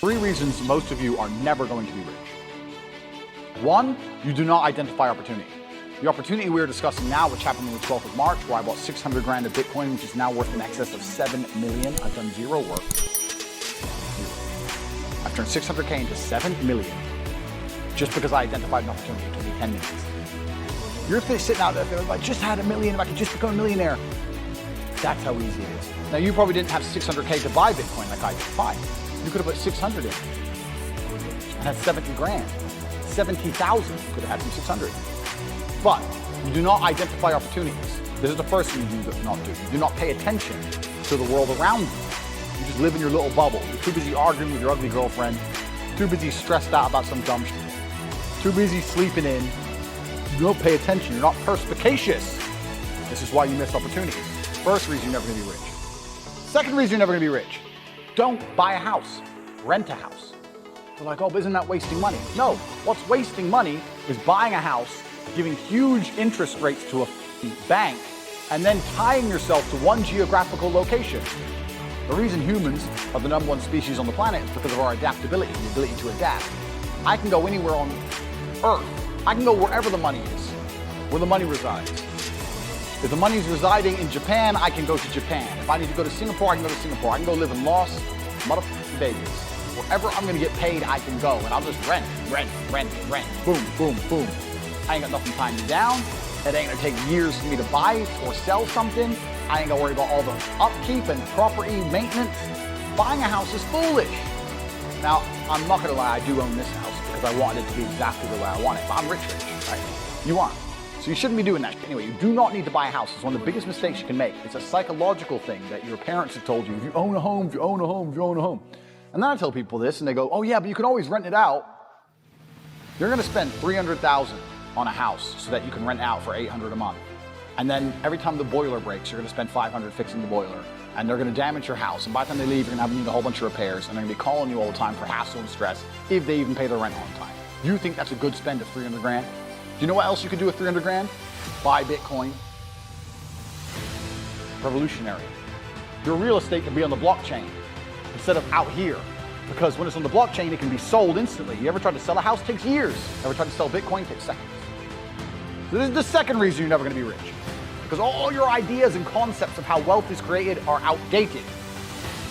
Three reasons most of you are never going to be rich. One, you do not identify opportunity. The opportunity we're discussing now, which happened on the 12th of March, where I bought 600 grand of Bitcoin, which is now worth in excess of 7 million. I've done zero work. I've turned 600K into 7 million just because I identified an opportunity. It took me 10 minutes. You're sitting out there feeling, if I just had $1 million, if I could just become a millionaire. That's how easy it is. Now, you probably didn't have 600K to buy Bitcoin like I did. Fine. You could have put 600 in and had 70 grand. 70,000, you could have had some 600. But you do not identify opportunities. This is the first thing you do not do. You do not pay attention to the world around you. You just live in your little bubble. You're too busy arguing with your ugly girlfriend, too busy stressed out about some dumb shit, too busy sleeping in. You don't pay attention. You're not perspicacious. This is why you miss opportunities. First reason you're never going to be rich. Second reason you're never going to be rich. Don't buy a house. Rent a house. They're like, oh, but isn't that wasting money? No. What's wasting money is buying a house, giving huge interest rates to a bank, and then tying yourself to one geographical location. The reason humans are the #1 species on the planet is because of our adaptability, the ability to adapt. I can go anywhere on Earth. I can go wherever the money is, where the money resides. If the money's residing in Japan, I can go to Japan. If I need to go to Singapore, I can go to Singapore. I can go live in Las Vegas. Wherever I'm gonna get paid, I can go, and I'll just rent. Boom, boom, boom. I ain't got nothing tying me down. It ain't gonna take years for me to buy or sell something. I ain't gonna worry about all the upkeep and property maintenance. Buying a house is foolish. Now, I'm not gonna lie, I do own this house because I wanted it to be exactly the way I want it, but I'm rich, right? You aren't. So you shouldn't be doing that. Anyway, you do not need to buy a house. It's one of the biggest mistakes you can make. It's a psychological thing that your parents have told you. If you own a home, if you own a home, if you own a home. And then I tell people this and they go, oh yeah, but you can always rent it out. You're gonna spend $300,000 on a house so that you can rent out for $800 a month. And then every time the boiler breaks, you're gonna spend $500 fixing the boiler. And they're gonna damage your house. And by the time they leave, you're gonna need a whole bunch of repairs. And they're gonna be calling you all the time for hassle and stress if they even pay their rent on time. You think that's a good spend of 300 grand? Do you know what else you could do with 300 grand? Buy Bitcoin. Revolutionary. Your real estate can be on the blockchain instead of out here. Because when it's on the blockchain, it can be sold instantly. You ever tried to sell a house? It takes years. Ever tried to sell Bitcoin? It takes seconds. So this is the second reason you're never gonna be rich. Because all your ideas and concepts of how wealth is created are outdated.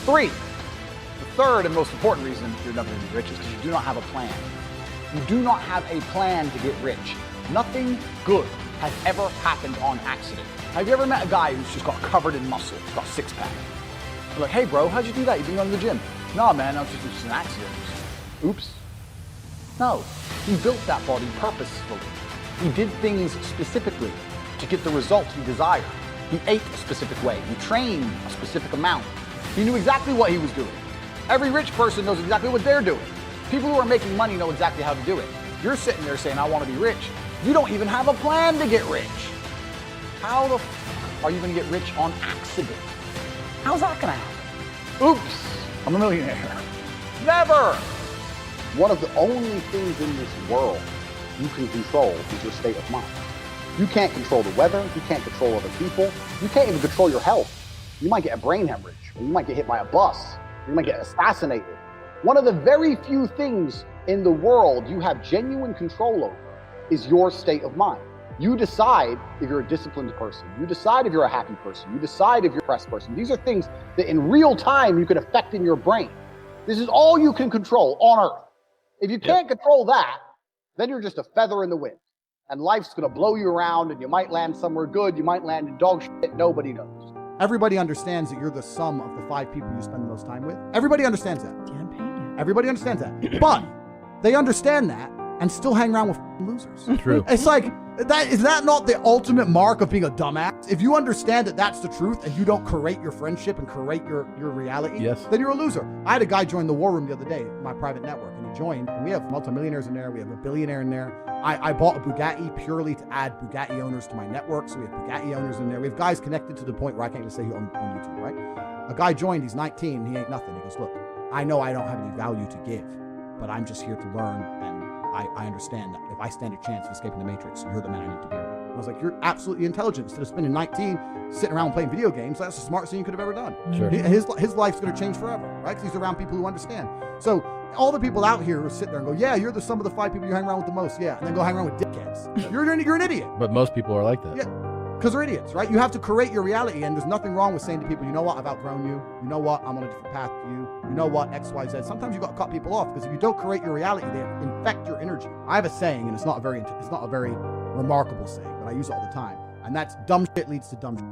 3, the third and most important reason you're never gonna be rich is because you do not have a plan. You do not have a plan to get rich. Nothing good has ever happened on accident. Have you ever met a guy who's just got covered in muscle, he's got a six-pack? You're like, hey bro, how'd you do that? You've been going to the gym. No man, it's just an accident. Oops. No, he built that body purposefully. He did things specifically to get the result he desired. He ate a specific way. He trained a specific amount. He knew exactly what he was doing. Every rich person knows exactly what they're doing. People who are making money know exactly how to do it. You're sitting there saying, I want to be rich. You don't even have a plan to get rich. How the f are you going to get rich on accident? How's that going to happen? Oops, I'm a millionaire. Never. One of the only things in this world you can control is your state of mind. You can't control the weather. You can't control other people. You can't even control your health. You might get a brain hemorrhage, or you might get hit by a bus. You might get assassinated. One of the very few things in the world you have genuine control over is your state of mind. You decide if you're a disciplined person. You decide if you're a happy person. You decide if you're a depressed person. These are things that in real time you can affect in your brain. This is all you can control on Earth. If you can't control that, then you're just a feather in the wind. And life's gonna blow you around and you might land somewhere good, you might land in dog shit, nobody knows. Everybody understands that you're the sum of the 5 people you spend the most time with. Everybody understands that. Everybody understands that. But they understand that and still hang around with losers. True. It's like, is that not the ultimate mark of being a dumbass? If you understand that that's the truth and you don't curate your friendship and curate your reality, then you're a loser. I had a guy join the war room the other day, my private network, and he joined, and we have multimillionaires in there, we have a billionaire in there. I bought a Bugatti purely to add Bugatti owners to my network, so we have Bugatti owners in there. We have guys connected to the point where I can't even say who on YouTube, right? A guy joined, he's 19, he ain't nothing. He goes, look, I know I don't have any value to give, but I'm just here to learn and I understand that if I stand a chance of escaping the Matrix, you're the man I need to be around. I was like, you're absolutely intelligent. Instead of spending 19 sitting around playing video games, that's the smartest thing you could have ever done. Sure. His life's going to change forever, right? Because he's around people who understand. So all the people out here who sit there and go, yeah, you're the sum of the 5 people you hang around with the most. Yeah. And then go hang around with dickheads. You're an idiot. But most people are like that. Yeah. Because they're idiots, right? You have to create your reality, and there's nothing wrong with saying to people, you know what, I've outgrown you. You know what, I'm on a different path to you. You know what, X, Y, Z. Sometimes you got to cut people off, because if you don't create your reality, they infect your energy. I have a saying, and it's not a very remarkable saying, but I use it all the time, and that's dumb shit leads to dumb shit.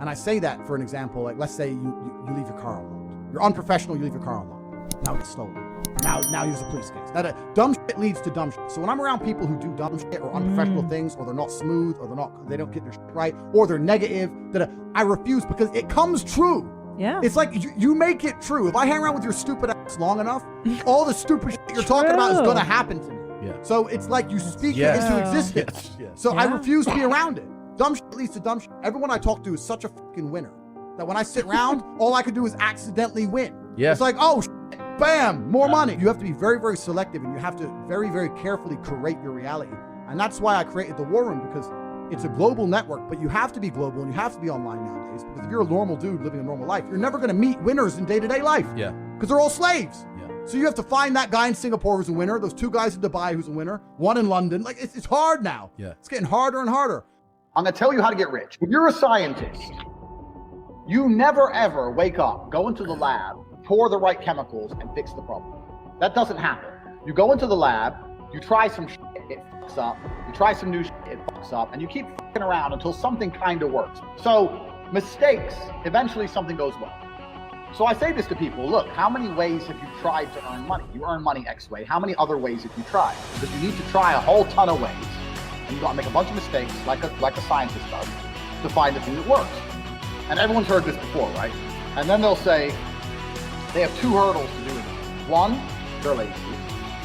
And I say that for an example, like let's say you leave your car unlocked. You're unprofessional, you leave your car unlocked. Now it's stolen. Now here's a police case. Dumb shit leads to dumb shit. So when I'm around people who do dumb shit or unprofessional things, or they're not smooth, or they don't get their shit right, or they're negative, I refuse, because it comes true. Yeah. It's like you make it true. If I hang around with your stupid ass long enough, all the stupid shit you're talking about is going to happen to me. Yeah. So it's like you speak it into existence. Yes. So I refuse to be around it. Dumb shit leads to dumb shit. Everyone I talk to is such a fucking winner that when I sit around, all I could do is accidentally win. Yeah. It's like, oh, shit. Bam, more money. You have to be very, very selective, and you have to very, very carefully curate your reality. And that's why I created the War Room, because it's a global network, but you have to be global and you have to be online nowadays, because if you're a normal dude living a normal life, you're never going to meet winners in day-to-day life. Yeah. Because they're all slaves. Yeah. So you have to find that guy in Singapore who's a winner, those 2 guys in Dubai who's a winner, 1 in London. Like, it's hard now. Yeah. It's getting harder and harder. I'm going to tell you how to get rich. If you're a scientist, you never ever wake up, go into the lab, pour the right chemicals, and fix the problem. That doesn't happen. You go into the lab, you try some shit, it fucks up. You try some new shit, it fucks up. And you keep fucking around until something kind of works. So mistakes, eventually something goes well. So I say this to people, look, how many ways have you tried to earn money? You earn money X way. How many other ways have you tried? Because you need to try a whole ton of ways. And you got to make a bunch of mistakes, like a scientist does, to find the thing that works. And everyone's heard this before, right? And then they'll say they have 2 hurdles to do it. 1, they're lazy.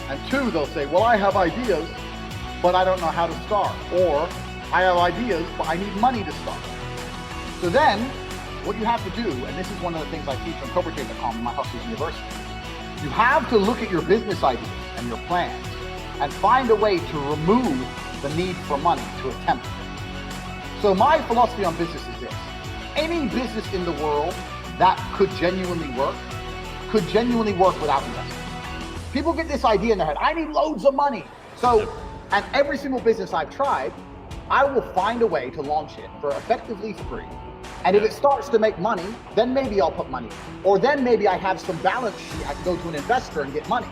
And 2, they'll say, well, I have ideas, but I don't know how to start. Or I have ideas, but I need money to start. So then what you have to do, and this is one of the things I teach on CobraTate.com in my Hustlers University, you have to look at your business ideas and your plans and find a way to remove the need for money to attempt it. So my philosophy on business is this. Any business in the world that could genuinely work without investment. People get this idea in their head, I need loads of money. So, and every single business I've tried, I will find a way to launch it for effectively free. And if it starts to make money, then maybe I'll put money in. Or then maybe I have some balance sheet, I can go to an investor and get money.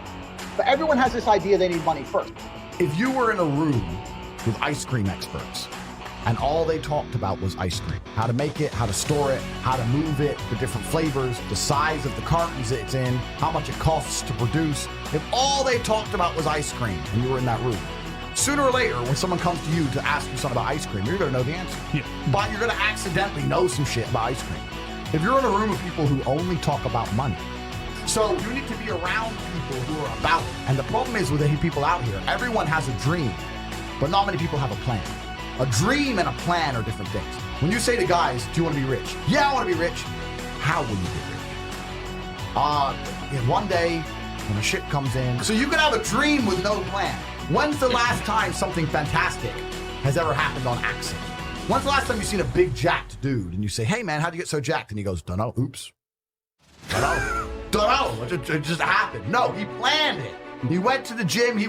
But everyone has this idea they need money first. If you were in a room with ice cream experts, and all they talked about was ice cream, how to make it, how to store it, how to move it, the different flavors, the size of the cartons it's in, how much it costs to produce. If all they talked about was ice cream and you were in that room, sooner or later, when someone comes to you to ask you something about ice cream, you're gonna know the answer. Yeah. But you're gonna accidentally know some shit about ice cream. If you're in a room of people who only talk about money, so you need to be around people who are about it. And the problem is with the people out here, everyone has a dream, but not many people have a plan. A dream and a plan are different things. When you say to guys, do you want to be rich? Yeah, I want to be rich. How will you get rich? In one day, when the shit comes in. So you can have a dream with no plan. When's the last time something fantastic has ever happened on accident? When's the last time you've seen a big jacked dude and you say, hey man, how'd you get so jacked? And he goes, dunno, oops. Dunno, it just happened. No, he planned it. He went to the gym, he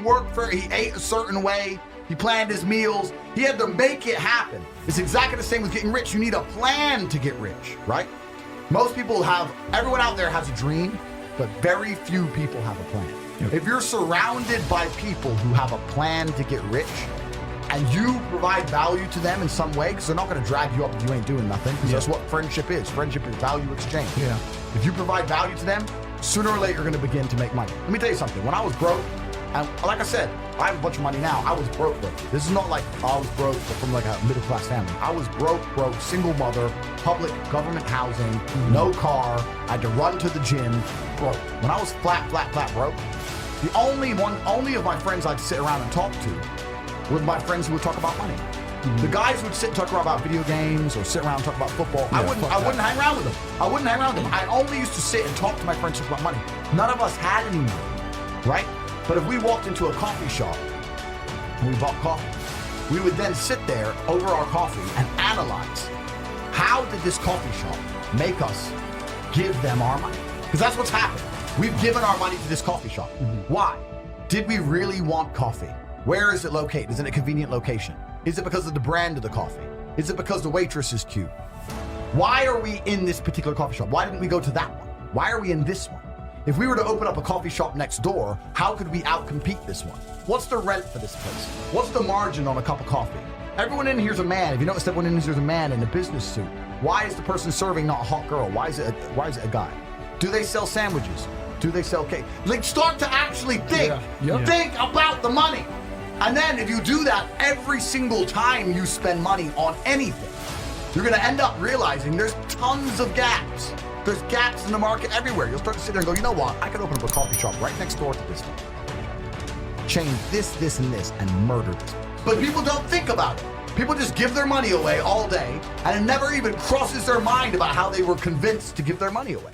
ate a certain way, he planned his meals, he had to make it happen. It's exactly the same with getting rich. You need a plan to get rich, right? Most people everyone out there has a dream, but very few people have a plan. Yep. If you're surrounded by people who have a plan to get rich, and you provide value to them in some way, because they're not going to drag you up if you ain't doing nothing, because that's what friendship is. Friendship is value exchange. Yeah. If you provide value to them, sooner or later you're going to begin to make money. Let me tell you something. When I was broke, and like I said, I have a bunch of money now. I was broke. This is not like I was broke from like a middle class family. I was broke, single mother, public government housing, no car. I had to run to the gym, broke. When I was flat broke, the only of my friends I'd sit around and talk to were my friends who would talk about money. The guys who would sit and talk about video games or sit around and talk about football, I wouldn't hang around with them. I only used to sit and talk to my friends about money. None of us had any money, right? But if we walked into a coffee shop and we bought coffee. We would then sit there over our coffee and analyze, how did this coffee shop make us give them our money? Because that's what's happened. We've given our money to this coffee shop. Why? Did we really want coffee? Where is it located? Is it a convenient location? Is it because of the brand of the coffee? Is it because the waitress is cute? Why are we in this particular coffee shop? Why didn't we go to that one? Why are we in this one? If we were to open up a coffee shop next door, how could we outcompete this one? What's the rent for this place? What's the margin on a cup of coffee? Everyone in here's a man. If you notice, everyone in here's a man in a business suit. Why is the person serving not a hot girl? Why is it a guy? Do they sell sandwiches? Do they sell cake? Like, start to actually think. Think about the money. And then if you do that every single time you spend money on anything, you're gonna end up realizing there's tons of gaps. There's gaps in the market everywhere. You'll start to sit there and go, you know what? I could open up a coffee shop right next door to this one. Change this, this, and this, and murder this. But people don't think about it. People just give their money away all day, and it never even crosses their mind about how they were convinced to give their money away.